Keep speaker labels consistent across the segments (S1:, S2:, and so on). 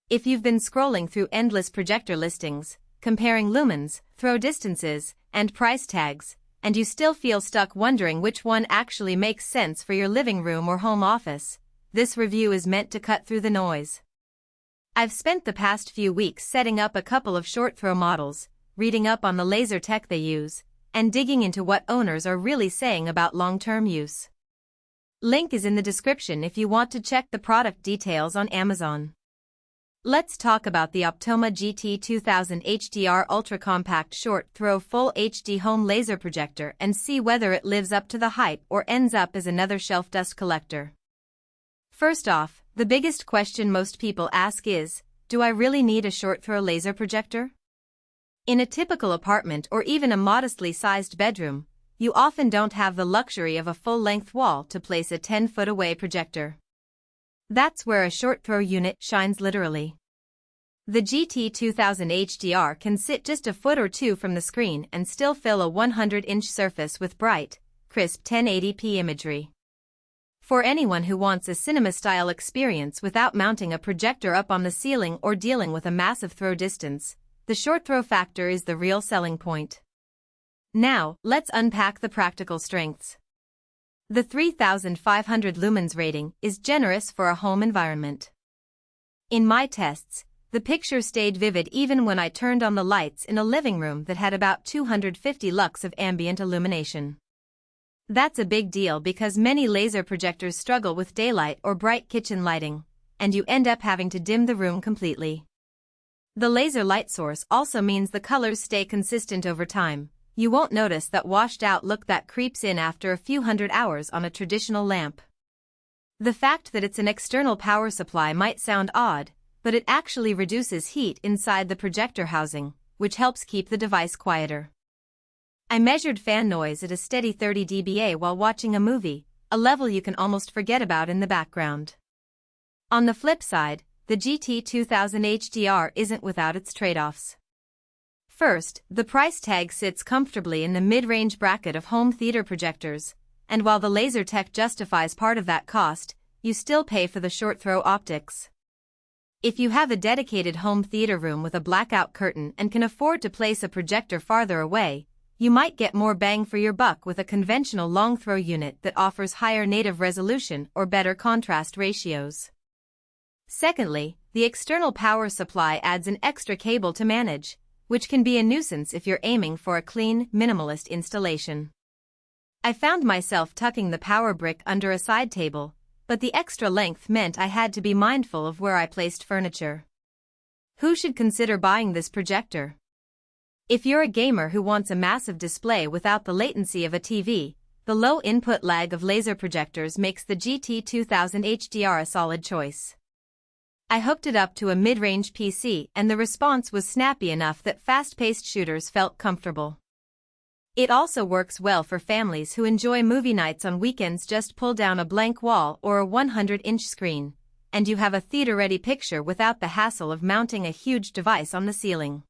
S1: If you've been scrolling through endless projector listings, comparing lumens, throw distances, and price tags, and you still feel stuck wondering which one actually makes sense for your living room or home office, this review is meant to cut through the noise. I've spent the past few weeks setting up a couple of short throw models, reading up on the laser tech they use, and digging into what owners are really saying about long-term use. Link is in the description if you want to check the product details on Amazon. Let's talk about the Optoma GT2000HDR ultra-compact short-throw full HD home laser projector and see whether it lives up to the hype or ends up as another shelf dust collector. First off, the biggest question most people ask is, do I really need a short-throw laser projector? In a typical apartment or even a modestly sized bedroom, you often don't have the luxury of a full-length wall to place a 10-foot-away projector. That's where a short-throw unit shines literally. The GT2000HDR can sit just a foot or two from the screen and still fill a 100-inch surface with bright, crisp 1080p imagery. For anyone who wants a cinema-style experience without mounting a projector up on the ceiling or dealing with a massive throw distance, the short throw factor is the real selling point. Now, let's unpack the practical strengths. The 3500 lumens rating is generous for a home environment. In my tests, the picture stayed vivid even when I turned on the lights in a living room that had about 250 lux of ambient illumination. That's a big deal because many laser projectors struggle with daylight or bright kitchen lighting, and you end up having to dim the room completely. The laser light source also means the colors stay consistent over time. You won't notice that washed-out look that creeps in after a few hundred hours on a traditional lamp. The fact that it's an external power supply might sound odd, but it actually reduces heat inside the projector housing, which helps keep the device quieter. I measured fan noise at a steady 30 dBA while watching a movie, a level you can almost forget about in the background. On the flip side, the GT2000HDR isn't without its trade-offs. First, the price tag sits comfortably in the mid-range bracket of home theater projectors, and while the laser tech justifies part of that cost, you still pay for the short-throw optics. If you have a dedicated home theater room with a blackout curtain and can afford to place a projector farther away, you might get more bang for your buck with a conventional long-throw unit that offers higher native resolution or better contrast ratios. Secondly, the external power supply adds an extra cable to manage, which can be a nuisance if you're aiming for a clean, minimalist installation. I found myself tucking the power brick under a side table, but the extra length meant I had to be mindful of where I placed furniture. Who should consider buying this projector? If you're a gamer who wants a massive display without the latency of a TV, the low input lag of laser projectors makes the GT2000HDR a solid choice. I hooked it up to a mid-range PC and the response was snappy enough that fast-paced shooters felt comfortable. It also works well for families who enjoy movie nights on weekends. Just pull down a blank wall or a 100-inch screen, and you have a theater-ready picture without the hassle of mounting a huge device on the ceiling.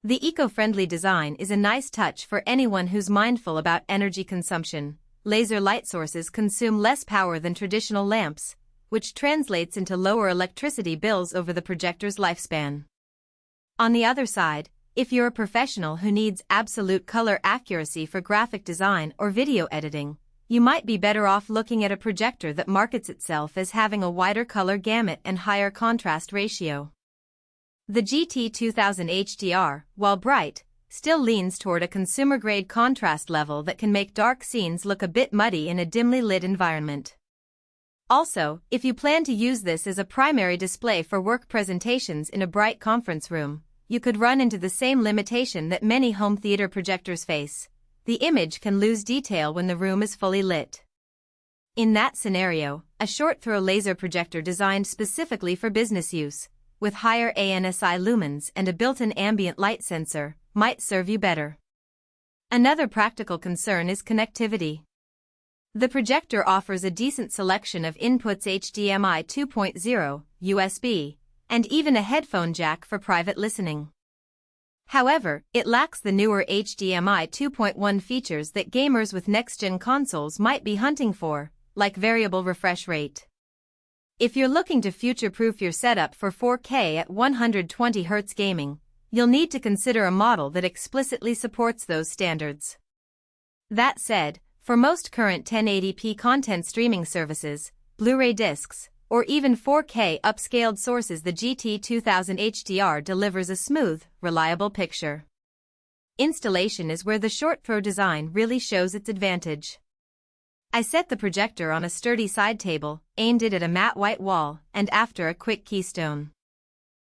S1: The eco-friendly design is a nice touch for anyone who's mindful about energy consumption. Laser light sources consume less power than traditional lamps, which translates into lower electricity bills over the projector's lifespan. On the other side, if you're a professional who needs absolute color accuracy for graphic design or video editing, you might be better off looking at a projector that markets itself as having a wider color gamut and higher contrast ratio. The GT2000HDR, while bright, still leans toward a consumer-grade contrast level that can make dark scenes look a bit muddy in a dimly lit environment. Also, if you plan to use this as a primary display for work presentations in a bright conference room, you could run into the same limitation that many home theater projectors face. The image can lose detail when the room is fully lit. In that scenario, a short-throw laser projector designed specifically for business use, with higher ANSI lumens and a built-in ambient light sensor, might serve you better. Another practical concern is connectivity. The projector offers a decent selection of inputs: HDMI 2.0, USB, and even a headphone jack for private listening. However, it lacks the newer HDMI 2.1 features that gamers with next-gen consoles might be hunting for, like variable refresh rate. If you're looking to future-proof your setup for 4K at 120Hz gaming, you'll need to consider a model that explicitly supports those standards. That said, for most current 1080p content streaming services, Blu-ray discs, or even 4K upscaled sources, the GT2000HDR delivers a smooth, reliable picture. Installation is where the Short Pro design really shows its advantage. I set the projector on a sturdy side table, aimed it at a matte white wall, and after a quick keystone